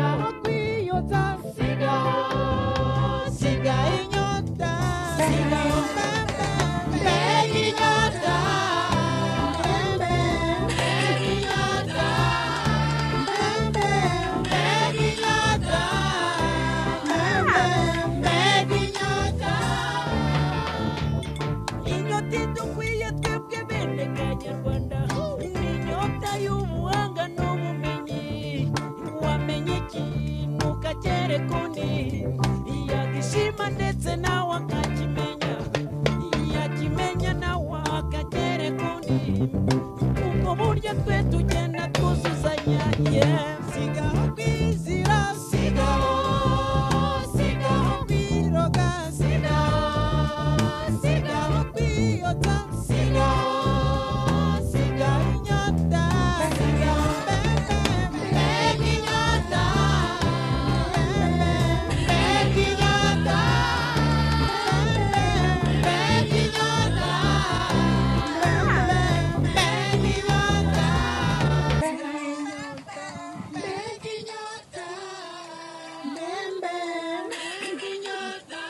sigaho kwiyotsa, sigaho, sigaho inyota, sigaho mbega inyota, mbega inyota, mbega inyota, mbega inyota. Inyota idukwiye twebwe bene Kanyarwanda, ni inyota y'ubuhanga n'ubumenyi. Wamenye ikintu ukacyereka undi, yagishima ndetse nawe akakimenya, yakimenya nawe akacyereka undi. Ubwo buryo twe tugenda twuzuzanya, sigaho kwizira, sigaho, sigaho kwiroga, sigaho, sigaho kwiyotsa, sigaho, sigaho inyota, sigaho mbega inyota, mbega inyota, mbega inyota, mbega inyota, mbega inyota, mbega inyota.